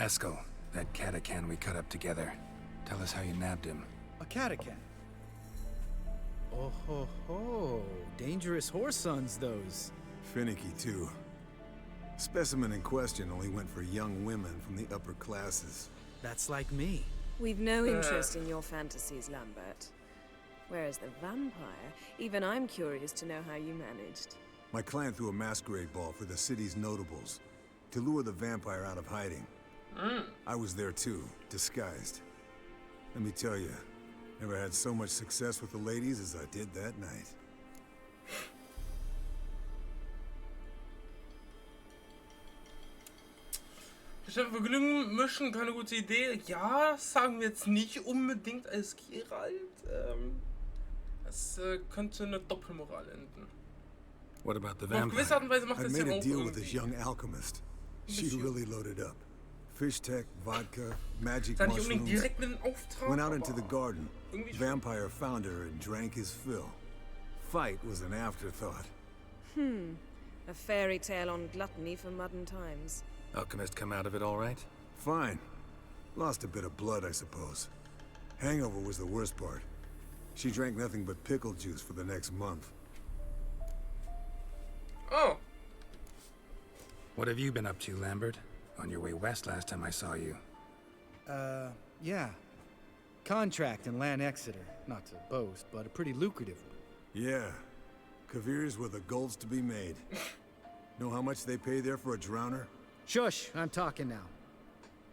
Eskel, that catacan we cut up together. Tell us how you nabbed him. A catacan? Oh ho ho. Dangerous horse sons, those. Finicky, too. Specimen in question only went for young women from the upper classes. That's like me. We've no interest in your fantasies, Lambert. Whereas the vampire, even I'm curious to know how you managed. My clan threw a masquerade ball for the city's notables to lure the vampire out of hiding. I was there too, disguised. Let me tell you, never had so much success with the ladies as I did that night. Vergnügen mischen, keine gute Idee. Ja, sagen wir jetzt nicht unbedingt als Geralt. Es könnte eine Doppelmoral enden. What about the Auf vampire? gewisse Art und Weise macht I es made ja a auch deal with this irgendwie. young alchemist. She really loaded up. Fish tech, vodka, magic Sei nicht unbedingt mushrooms. direkt mit dem Auftrag. Went out into the aber garden. irgendwie schon. Vampire found her and drank his fill. Fight was an afterthought. A fairy tale on gluttony for modern times. Alchemist come out of it all right? Fine. Lost a bit of blood, I suppose. Hangover was the worst part. She drank nothing but pickle juice for the next month. Oh, What have you been up to, Lambert? On your way west last time I saw you. Yeah. Contract in Lan Exeter. Not to boast, but a pretty lucrative one. Yeah. Kavir's were the golds to be made. Know how much they pay there for a drowner? Shush, I'm talking now.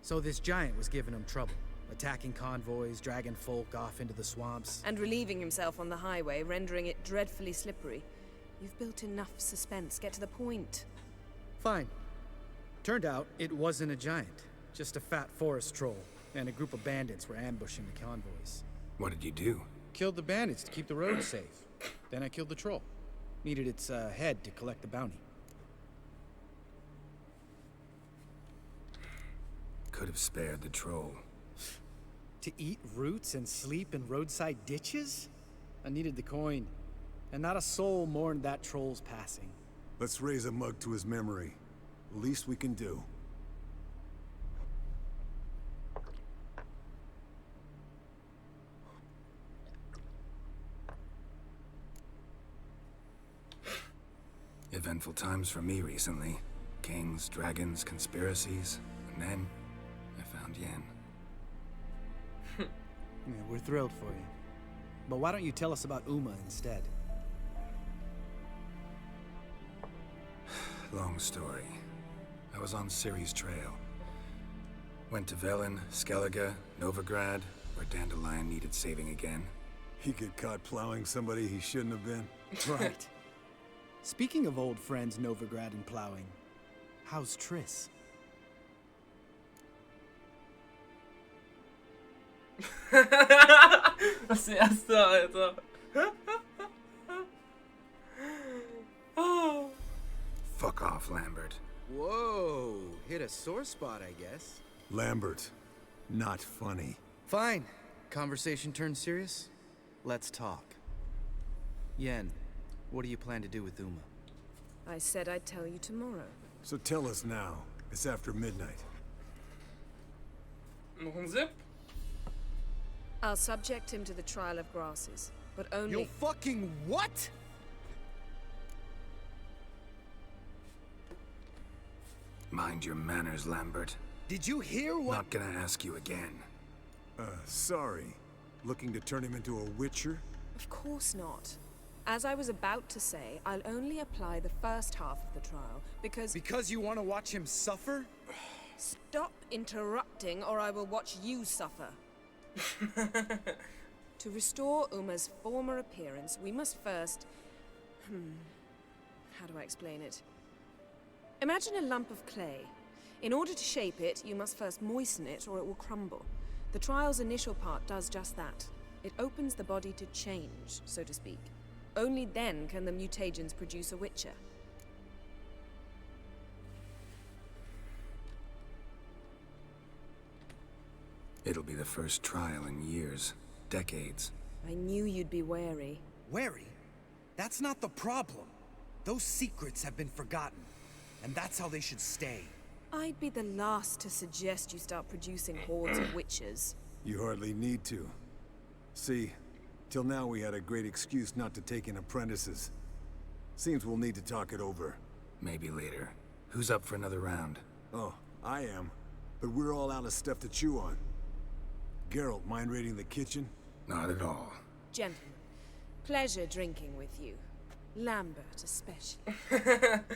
So this giant was giving him trouble. Attacking convoys, dragging folk off into the swamps. And relieving himself on the highway, rendering it dreadfully slippery. You've built enough suspense. Get to the point. Fine. Turned out it wasn't a giant. Just a fat forest troll. And a group of bandits were ambushing the convoys. What did you do? Killed the bandits to keep the roads safe. Then I killed the troll. Needed its head to collect the bounty. Could have spared the troll. To eat roots and sleep in roadside ditches? I needed the coin. And not a soul mourned that troll's passing. Let's raise a mug to his memory. The least we can do. Eventful times for me recently. Kings, dragons, conspiracies. And then, I found Yen. Yeah, we're thrilled for you. But why don't you tell us about Uma instead? Long story. I was on Ciri's trail. Went to Velen, Skellige, Novigrad, where Dandelion needed saving again. He get caught plowing somebody he shouldn't have been. Right. Speaking of old friends Novigrad and plowing, how's Triss? Das erste, Alter. Oh. Fuck off, Lambert. Whoa, hit a sore spot, I guess. Lambert. Not funny. Fine. Conversation turned serious? Let's talk. Yen, what do you plan to do with Uma? I said I'd tell you tomorrow. So tell us now. It's after midnight. Noch ein Zip? I'll subject him to the trial of grasses, but only... You fucking what? Mind your manners, Lambert. Did you hear what? Not gonna ask you again. Sorry. Looking to turn him into a witcher? Of course not. As I was about to say, I'll only apply the first half of the trial, because... Because you want to watch him suffer? Stop interrupting, or I will watch you suffer. To restore Uma's former appearance, we must first... How do I explain it? Imagine a lump of clay. In order to shape it, you must first moisten it, or it will crumble. The trial's initial part does just that. It opens the body to change, so to speak. Only then can the mutagens produce a witcher. It'll be the first trial in years. Decades. I knew you'd be wary. Wary? That's not the problem. Those secrets have been forgotten, and that's how they should stay. I'd be the last to suggest you start producing hordes of witches. You hardly need to. See, till now we had a great excuse not to take in apprentices. Seems we'll need to talk it over. Maybe later. Who's up for another round? Oh, I am. But we're all out of stuff to chew on. Geralt, mind raiding the kitchen? Not at all. Gentlemen, pleasure drinking with you. Lambert especially.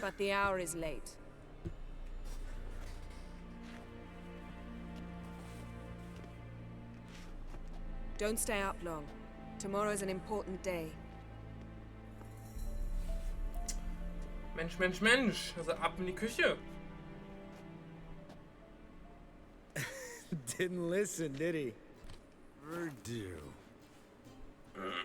But the hour is late. Don't stay up long. Tomorrow's an important day. Mensch, Mensch, Mensch. Also ab in die Küche. Didn't listen, did he? Verdew.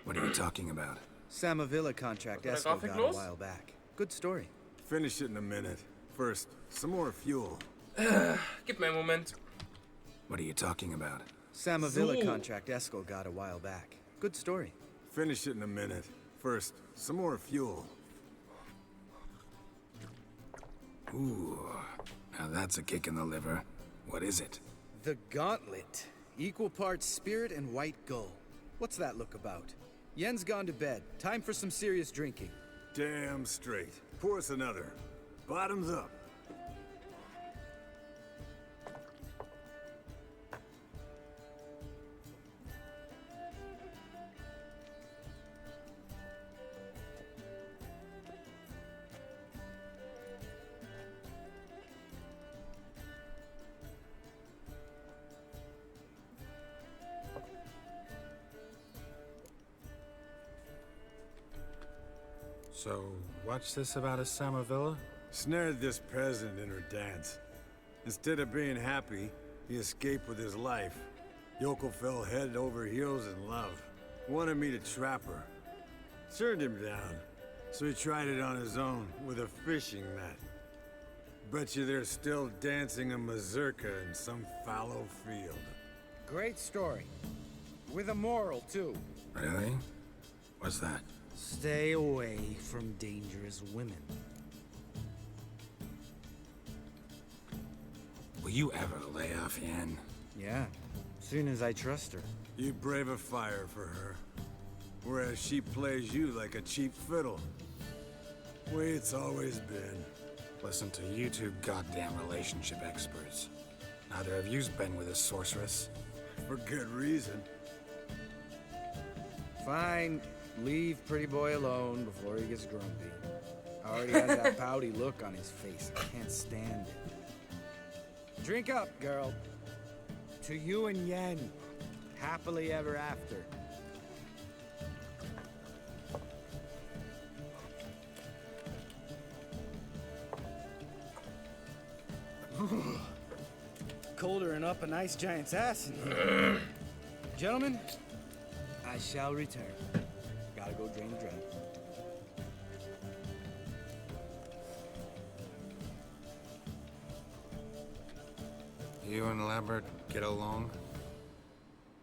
What are you talking about? Samavilla contract Was Esco der got Grafik a los? while back. Good story. Finish it in a minute. First, some more fuel. Gib mir einen Moment. What are you talking about? Samavilla So. contract Esco got a while back. Good story. Finish it in a minute. First, some more fuel. Ooh, now that's a kick in the liver. What is it? The Gauntlet. Equal parts spirit and white gull. What's that look about? Yen's gone to bed. Time for some serious drinking. Damn straight. Pour us another. Bottoms up. So, what's this about a Samavilla? Snared this peasant in her dance. Instead of being happy, he escaped with his life. Yokel fell head over heels in love. Wanted me to trap her. Turned him down. So he tried it on his own with a fishing net. Bet you they're still dancing a mazurka in some fallow field. Great story. With a moral, too. Really? What's that? Stay away from dangerous women. Will you ever lay off Yen? Yeah, soon as I trust her. You brave a fire for her. Whereas she plays you like a cheap fiddle. Way it's always been. Listen to you two goddamn relationship experts. Neither of you's been with a sorceress. For good reason. Fine. Leave pretty boy alone before he gets grumpy. Already has that pouty look on his face. I can't stand it. Drink up, girl. To you and Yen. Happily ever after. Colder than up a nice giant's ass in here. Gentlemen, I shall return. Gotta go drain the drain. You and Lambert get along?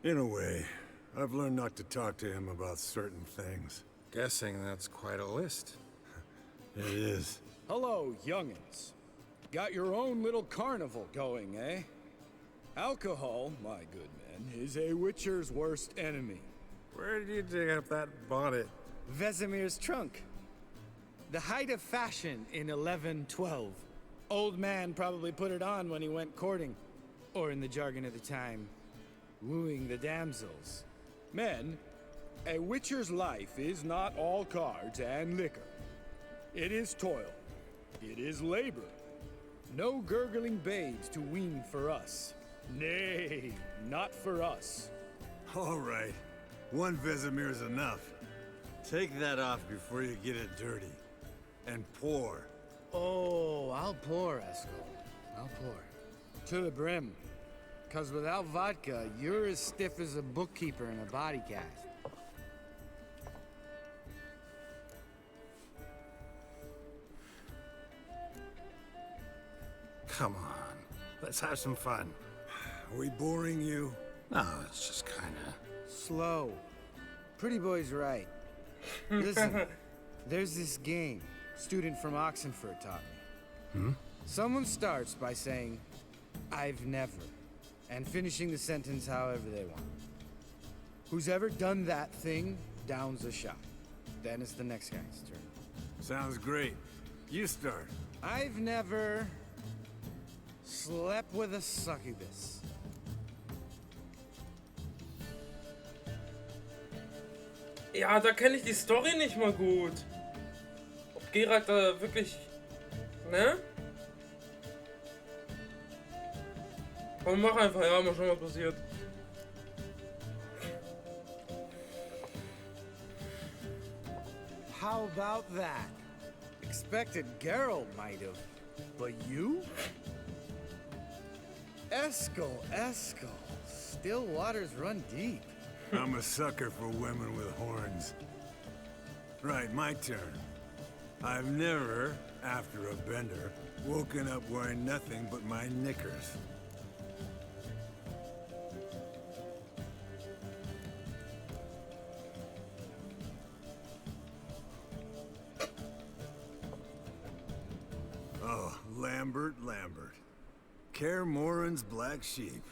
In a way. I've learned not to talk to him about certain things. Guessing that's quite a list. It is. Hello, youngins. Got your own little carnival going, eh? Alcohol, my good men, is a witcher's worst enemy. Where did you dig up that bonnet? Vesemir's trunk. The height of fashion in 1112. Old man probably put it on when he went courting. Or in the jargon of the time, wooing the damsels. Men, a witcher's life is not all cards and liquor. It is toil. It is labor. No gurgling babes to wean for us. Nay, not for us. All right. One Vesemir's enough. Take that off before you get it dirty. And pour. Oh, I'll pour, Esco. I'll pour. To the brim. 'Cause without vodka, you're as stiff as a bookkeeper in a body cast. Come on, let's have some fun. Are we boring you? No, it's just kinda... Slow. Pretty boy's right. Listen, there's this game. Student from Oxenford taught me. Someone starts by saying, I've never, and finishing the sentence however they want. Who's ever done that thing downs a shot. Then it's the next guy's turn. Sounds great. You start. I've never slept with a succubus. Ja, da kenne ich die Story nicht mal gut. Ob Geralt da wirklich... Ne? Komm, mach einfach, ja, mal schauen, was passiert. How about that? Expected Geralt might have, but you? Eskel. Still waters run deep. I'm a sucker for women with horns. Right, my turn. I've never, after a bender, woken up wearing nothing but my knickers. Oh, Lambert. Kaer Morhen's black sheep.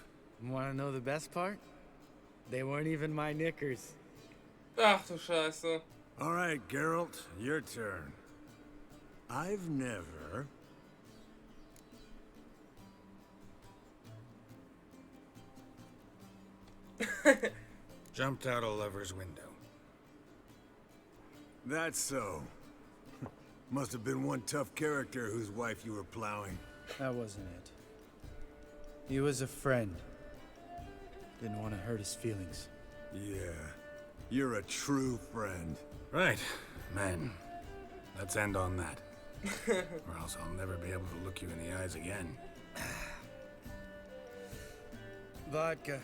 Want to know the best part? They weren't even my knickers. Ach du Scheiße. All right, Geralt, your turn. I've never... Jumped out a lover's window. That's so. Must have been one tough character whose wife you were plowing. That wasn't it. He was a friend. Didn't want to hurt his feelings. Yeah, you're a true friend. Right, men. Let's end on that. Or else I'll never be able to look you in the eyes again. Vodka.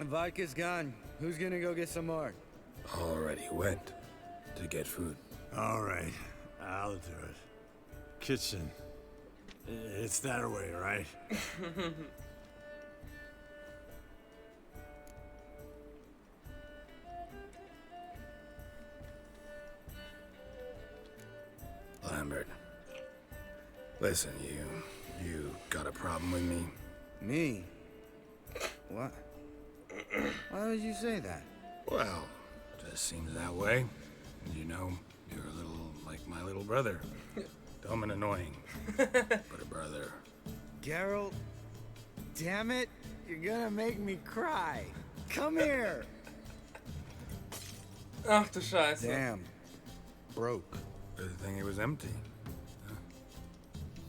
Vodka's gone. Who's gonna go get some more? Already went to get food. All right, I'll do it. Kitchen. It's that way, right? Lambert. Listen, you got a problem with me? Me? What? Why would you say that? Well, just seems that way. You know, you're a little like my little brother. Dumb and annoying, but a brother. Geralt, damn it, you're gonna make me cry. Come here. Ach du Scheiße. Damn. Broke. Good thing it was empty. Huh?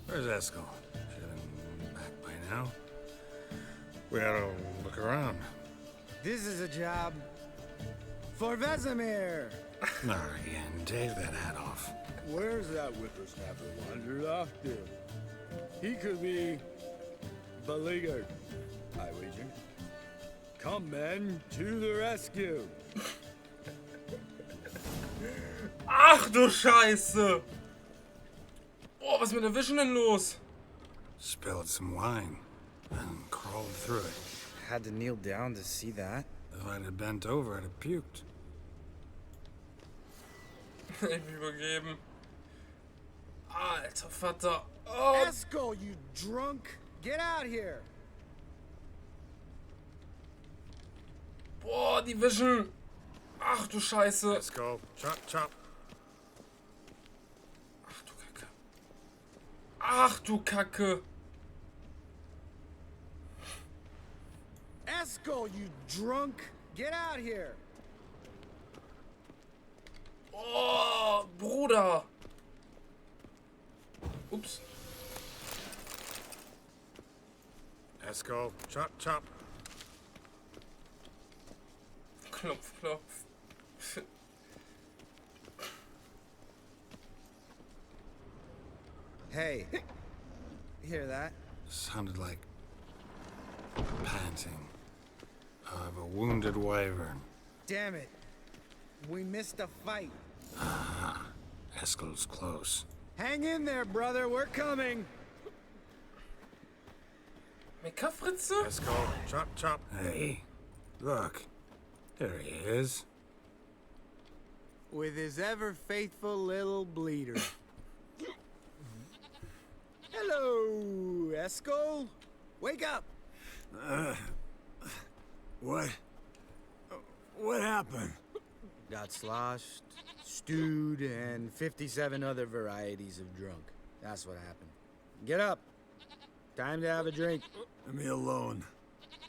Where's Eskel? Should have been back by now. We ought to look around. This is a job for Vesemir. Again, take that hat off. Where's that whippersnapper wandered off to? He could be beleaguered, I wager. Come, men, to the rescue. Ach du Scheiße. Oh, was ist mit der Vision denn los? Spilled some wine and crawled through it. Had to kneel down to see that. If I'd have bent over, I'd have puked. Ich mich übergeben. Alter Vater. Oh. Eskel, you drunk! Get out here! Boah, die Vision. Ach du Scheiße. Let's go. Chop, chop. Ach du Kacke. Ach du Kacke. Eskel, you drunk! Get out here! Oh, Bruder. Ups. Eskel, chop, chop. Klopf, klopf. Hey, hear that? Sounded like panting of a wounded wyvern. Damn it. We missed a fight. Ah, Eskel's close. Hang in there, brother. We're coming. Meckerfritze? Eskel, chop, chop. Hey, look. There he is. With his ever faithful little bleeder. Hello, Esco. Wake up. What? What happened? Got sloshed, stewed, and 57 other varieties of drunk. That's what happened. Get up. Time to have a drink. Leave me alone.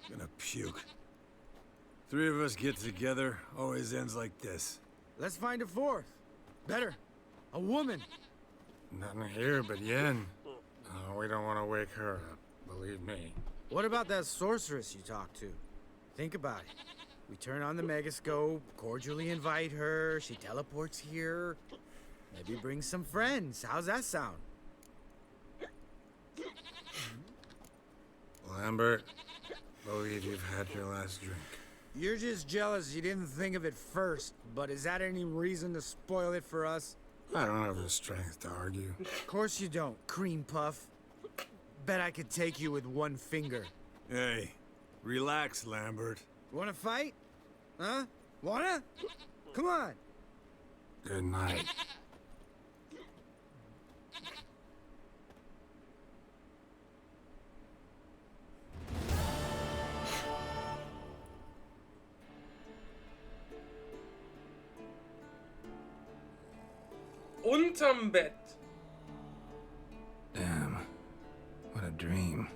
I'm gonna puke. Three of us get together, always ends like this. Let's find a fourth. Better. A woman. Nothing here but Yen. Oh, we don't want to wake her up, believe me. What about that sorceress you talked to? Think about it. We turn on the megascope, cordially invite her, she teleports here. Maybe bring some friends. How's that sound? Lambert, believe you've had your last drink. You're just jealous you didn't think of it first, but is that any reason to spoil it for us? I don't have the strength to argue. Of course you don't, cream puff. Bet I could take you with one finger. Hey, relax, Lambert. Wanna fight? Huh? Wanna? Come on. Good night. Unterm Bett. Damn. What a dream.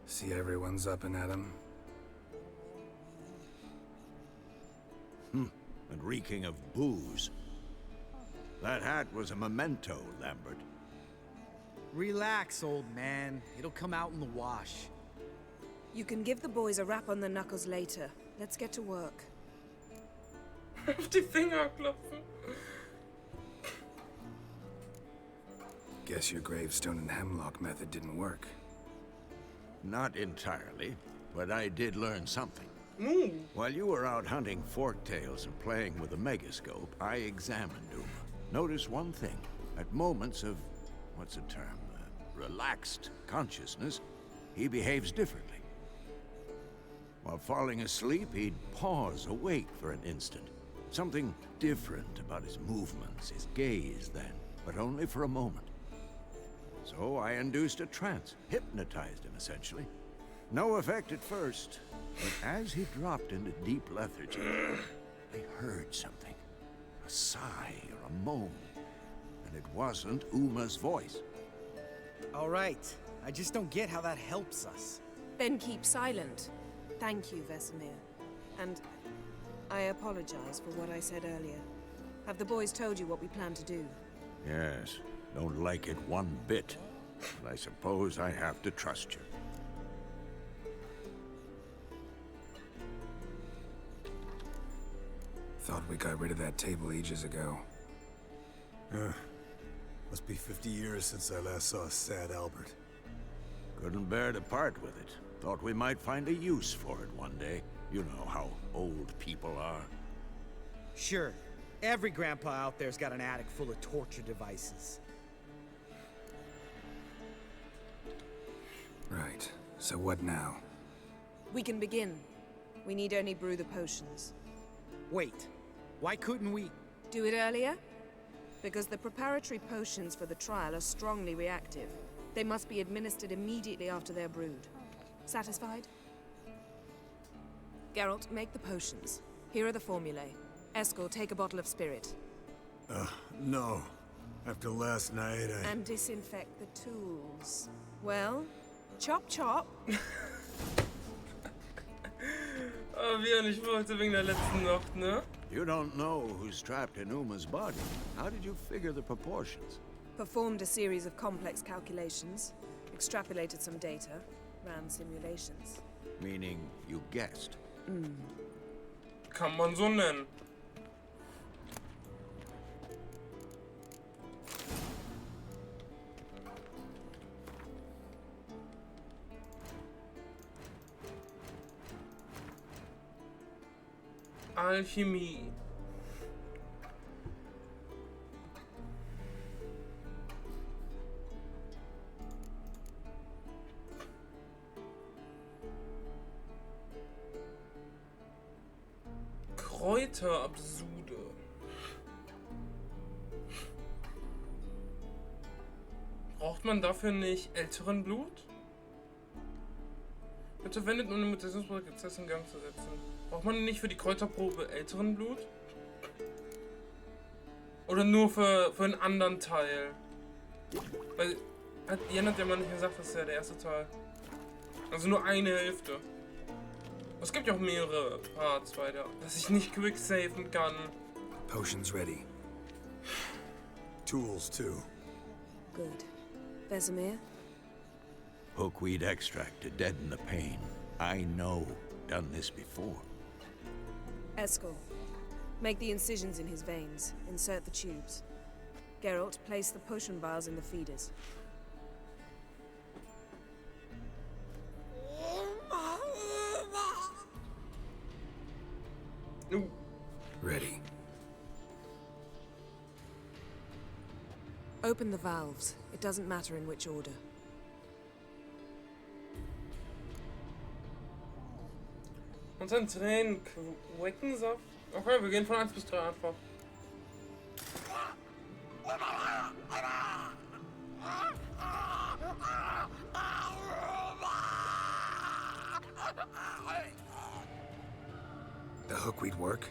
See everyone's up and at 'em. And reeking of booze. That hat was a memento, Lambert. Relax, old man. It'll come out in the wash. You can give the boys a rap on the knuckles later. Let's get to work. Auf die Finger klopfen. Guess your gravestone and hemlock method didn't work. Not entirely, but I did learn something. Ooh. While you were out hunting forktails and playing with a megascope, I examined Uma. Notice one thing. At moments of, what's the term, relaxed consciousness, he behaves differently. While falling asleep, he'd pause awake for an instant. Something different about his movements, his gaze then, but only for a moment. So I induced a trance, hypnotized him essentially. No effect at first, but as he dropped into deep lethargy, I heard something. A sigh or a moan. And it wasn't Uma's voice. All right. I just don't get how that helps us. Then keep silent. Thank you, Vesemir. And I apologize for what I said earlier. Have the boys told you what we plan to do? Yes, don't like it one bit. But I suppose I have to trust you. Thought we got rid of that table ages ago. Must be 50 years since I last saw sad Albert. Couldn't bear to part with it. Thought we might find a use for it one day. You know how old people are. Sure. Every grandpa out there's got an attic full of torture devices. Right. So what now? We can begin. We need only brew the potions. Wait. Why couldn't we? Do it earlier? Because the preparatory potions for the trial are strongly reactive. They must be administered immediately after they're brewed. Satisfied? Geralt, make the potions. Here are the formulae. Eskel, take a bottle of spirit. No. After last night, And disinfect the tools. Well, chop chop. Oh, wie er nicht wollte wegen der letzten Nacht, ne? You don't know who's trapped in Uma's body. How did you figure the proportions? Performed a series of complex calculations, extrapolated some data, ran simulations. Meaning you guessed. Kann man so nennen. Alchemie. Kräuterabsude. Braucht man dafür nicht älteren Blut? Wird verwendet, um den Mutationsprozess in Gang zu setzen. Braucht man nicht für die Kräuterprobe älteren Blut? Oder nur für einen anderen Teil? Weil Jen hat ja mal nicht gesagt, das ist ja der erste Teil. Also nur eine Hälfte. Es gibt ja auch mehrere Parts weiter, dass ich nicht quicksaven kann. Potions ready. Tools, too. Good. Vesemir? Hookweed extract to deaden the pain. I know. Done this before. Eskel. Make the incisions in his veins. Insert the tubes. Geralt, place the potion vials in the feeders. Ooh. Ready. Open the valves. It doesn't matter in which order. Und dann Tränen, Queckensaft. Okay, wir gehen von 1 bis 3 einfach. The hookweed work?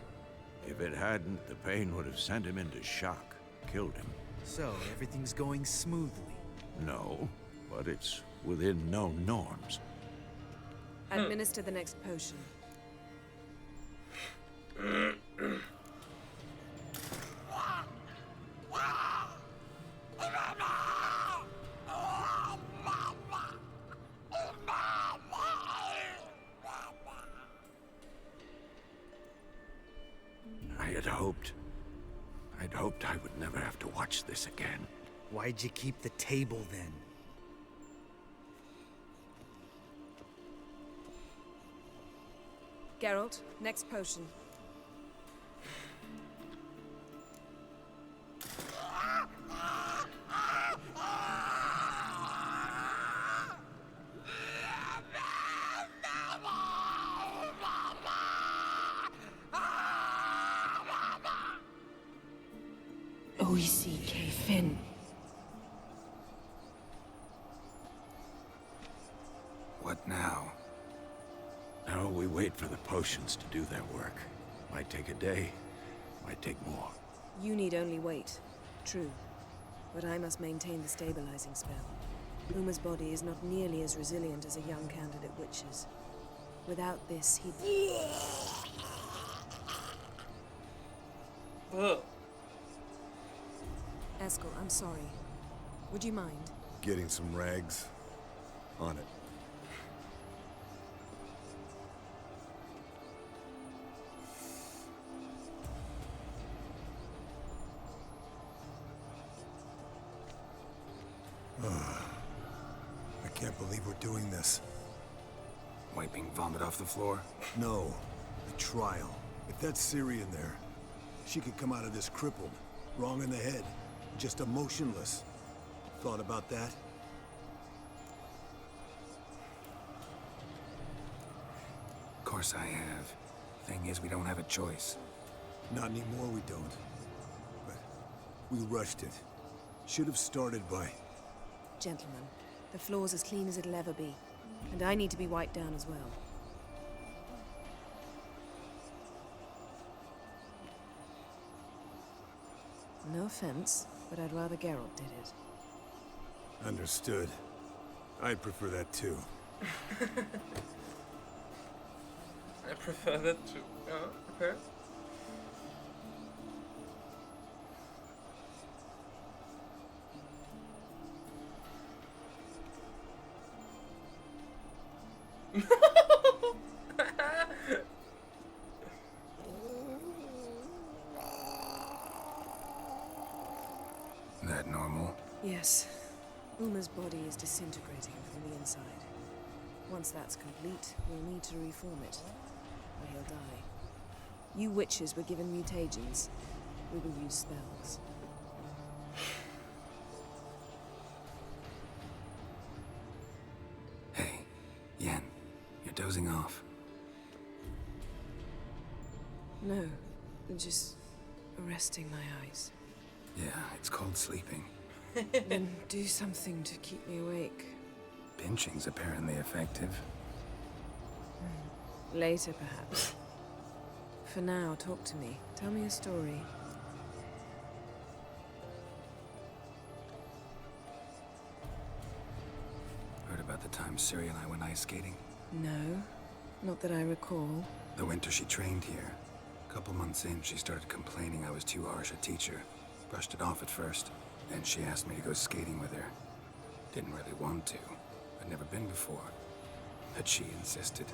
If it hadn't, the pain would have sent him into shock, killed him. So, everything's going smoothly. No, but it's within known norms. Administer the next potion. I'd hoped I would never have to watch this again. Why'd you keep the table then? Geralt, next potion. Fin. What now? Now we wait for the potions to do their work. Might take a day, might take more. You need only wait. True. But I must maintain the stabilizing spell. Uma's body is not nearly as resilient as a young candidate witch's. Without this, he'd... Eskel, I'm sorry. Would you mind? Getting some rags. On it. I can't believe we're doing this. Wiping vomit off the floor? No, the trial. If that's Ciri in there, she could come out of this crippled, wrong in the head, just emotionless. Thought about that? Of course I have. Thing is, we don't have a choice. Not anymore, we don't. But we rushed it. Should have started by... Gentlemen, the floor's as clean as it'll ever be. And I need to be wiped down as well. No offense, but I'd rather Geralt did it. Understood. I'd prefer that too. I prefer that too. Yeah, okay. That normal? Yes. Uma's body is disintegrating from the inside. Once that's complete, we'll need to reform it, or he'll die. You witches were given mutagens. We will use spells. Hey, Yen, you're dozing off. No, just resting my eyes. Yeah, it's called sleeping. Then do something to keep me awake. Pinching's apparently effective. Later, perhaps. For now, talk to me. Tell me a story. Heard about the time Ciri and I went ice skating? No, not that I recall. The winter she trained here. A couple months in, she started complaining I was too harsh a teacher. Brushed it off at first. Then she asked me to go skating with her. Didn't really want to. I'd never been before. But she insisted.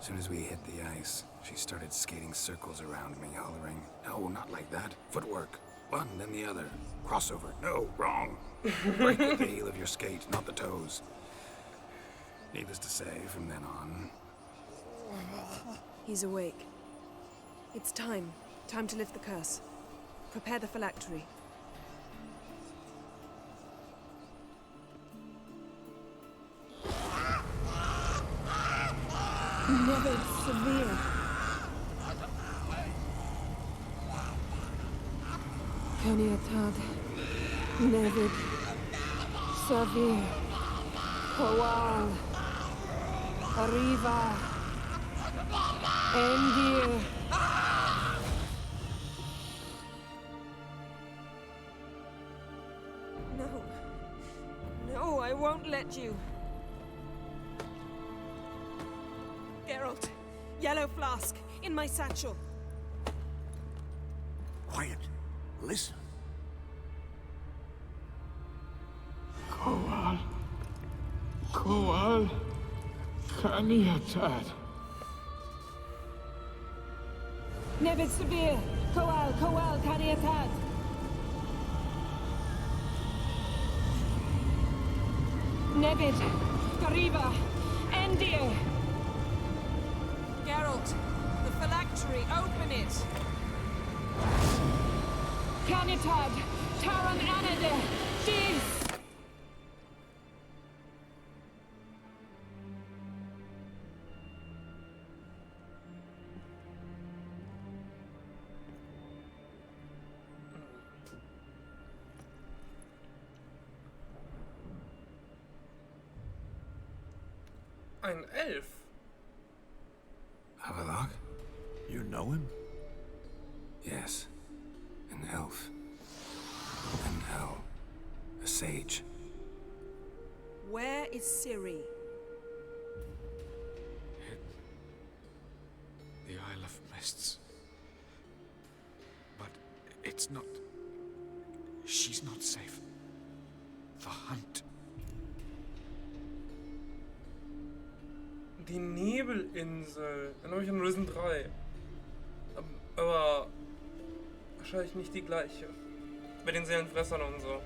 As soon as we hit the ice, she started skating circles around me, hollering, "No, not like that. Footwork. One, then the other. Crossover. No, wrong. Break with the heel of your skate, not the toes." Needless to say, from then on... He's awake. It's time. Time to lift the curse. Prepare the phylactery. Never severe. Caniatad. Nevid. Severe. Coal. Riva. Endir. No. No, I won't let you. Geralt, yellow flask, in my satchel. Quiet. Listen. Coal. Caniatad. Nevid severe. Coal, Caniatad. Nevid. Riva. Endir. Geralt, the phylactery, open it. Caniatad. Taran Anade. Dis. Ein Elf? Havelock? You know him? Yes. An elf. And hell. A sage. Where is Ciri? The Isle of Mists. But it's not... She's not safe. The hunt. Die Nebelinsel. Dann habe ich nur Risen 3. Aber wahrscheinlich nicht die gleiche. Mit den Seelenfressern und so.